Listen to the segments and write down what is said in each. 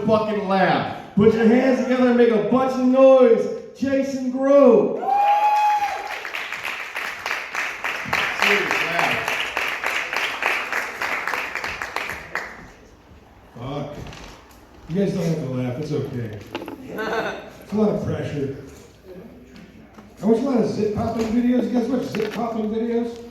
fucking laugh. Put your hands together and make a bunch of noise. Jason Grove. Fuck. You guys don't have to laugh, it's okay. It's a lot of pressure. I watch a lot of zip popping videos. You guys watch zip popping videos?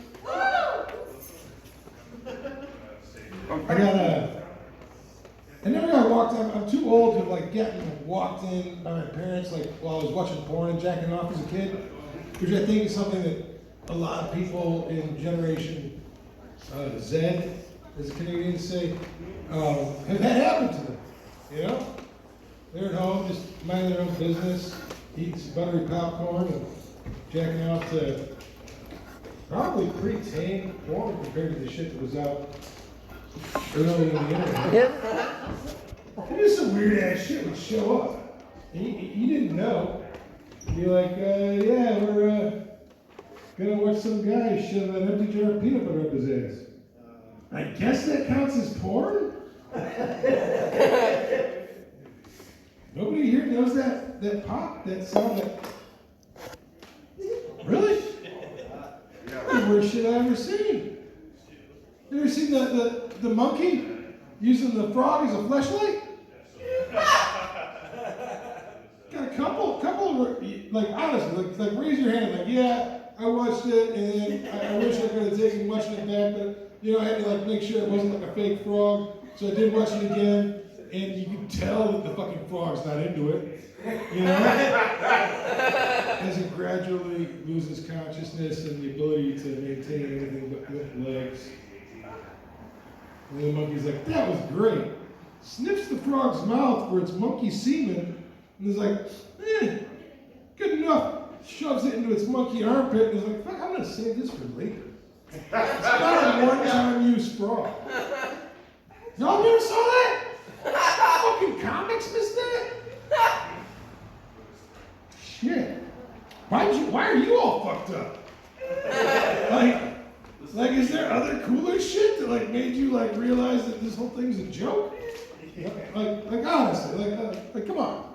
I never got walked in. I'm too old to have like gotten walked in by my parents like while I was watching porn and jacking off as a kid, which I think is something that a lot of people in Generation Z, as Canadians say, have had happen to them. You know, they're at home just minding their own business, eating some buttery popcorn and jacking off to probably pretty tame porn compared to the shit that was out early in the internet. There's some weird ass shit would show up. You didn't know. You'd be like, yeah, we're gonna watch some guy shove an empty jar of peanut butter up his ass. I guess that counts as porn? Nobody here knows that pop, that sound, that... Really? That's the worst shit I've ever seen. You ever seen the monkey using the frog as a fleshlight? Got a couple, like honestly, like raise your hand, like yeah, I watched it, and then I wish I could have taken watching it back, but you know I had to like make sure it wasn't like a fake frog, so I did watch it again, and you can tell that the fucking frog's not into it, you know, as it gradually loses consciousness and the ability to maintain anything but legs. And the monkey's like, that was great. Sniffs the frog's mouth for its monkey semen, and is like, good enough. Shoves it into its monkey armpit, and is like, fuck, I'm gonna save this for later. It's not a one-time use frog. Y'all never saw that? Fucking comics missed that? Shit. Why are you all fucked up? Like, is there other cooler shit that like made you like realize that this whole thing's a joke? Like honestly, like come on.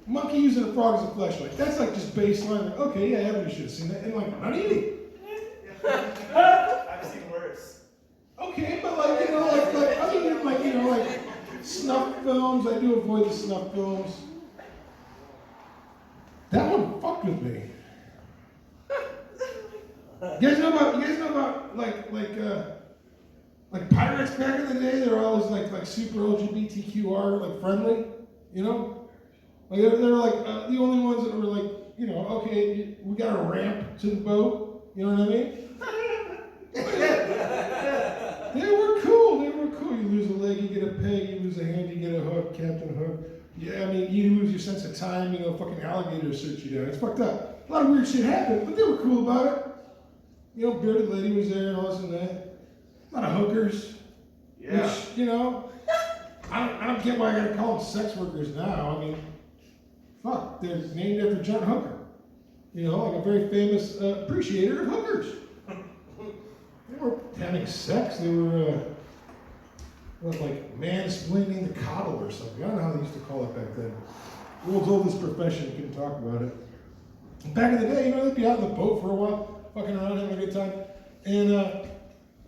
Monkey using a frog as a fleshlight. That's like just baseline. Like, okay, yeah, everybody should have seen that. And like, not eating. I've seen worse. Okay, but like you know, like other than like you know like snuff films, I do avoid the snuff films. That one fucked with me. You guys know about like pirates back in the day? They were always like super LGBTQR like friendly, you know? Like they were like the only ones that were like, you know, okay, we got a ramp to the boat, you know what I mean? They were cool. You lose a leg, you get a peg. You lose a hand, you get a hook, Captain Hook. Yeah, I mean, you lose your sense of time, you know, fucking alligators search you down. It's fucked up. A lot of weird shit happened, but they were cool about it. You know, bearded lady was there and all this and that. A lot of hookers. Yeah. Which, you know, I don't get why I gotta call them sex workers now. I mean, fuck, they're named after John Hooker. You know, like a very famous appreciator of hookers. They weren't having sex, they were like mansplaining the coddle or something. I don't know how they used to call it back then. The world's oldest profession, couldn't talk about it. Back in the day, you know, they'd be out in the boat for a while, fucking around, having a good time. And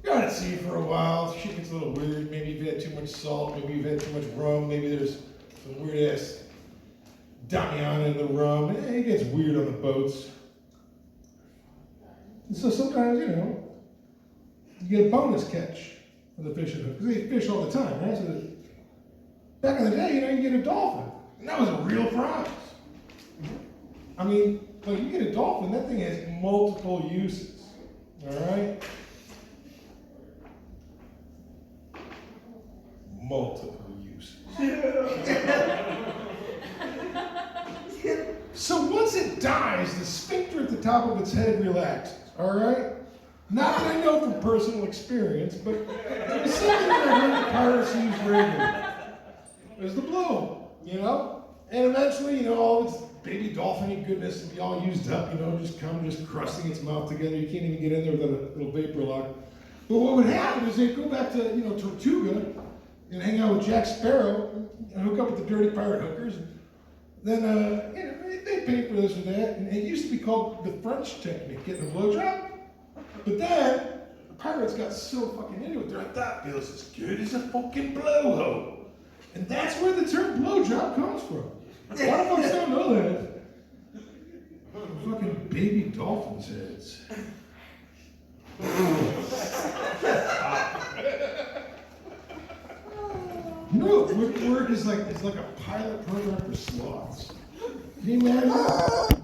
you're out at sea for a while, shit gets a little weird. Maybe you've had too much salt, maybe you've had too much rum, maybe there's some weird ass Damiana in the rum. It gets weird on the boats. And so sometimes, you know, you get a bonus catch with a fishing hook, because they fish all the time, right? So back in the day, you know, you get a dolphin, and that was a real prize. I mean, like you get a dolphin, that thing has multiple uses, all right? Multiple uses. So once it dies, the sphincter at the top of its head relaxes, all right? Not that I know from personal experience, but it's something that I heard the pirates use regularly. There's the blow, you know? And eventually, you know, all this baby dolphin goodness will be all used up, you know, just crusting its mouth together. You can't even get in there without a little vapor lock. But what would happen is they'd go back to, you know, Tortuga and hang out with Jack Sparrow and hook up with the dirty pirate hookers. And then, you know, they pay for this or that. And it used to be called the French technique, getting a blowjob. But then, the pirates got so fucking into it, they're like, that feels as good as a fucking blowhole. And that's where the term blowjob comes from. A lot of folks don't know that. Fucking baby dolphins heads. You know what would work is like a pilot program for sloths. Can you imagine?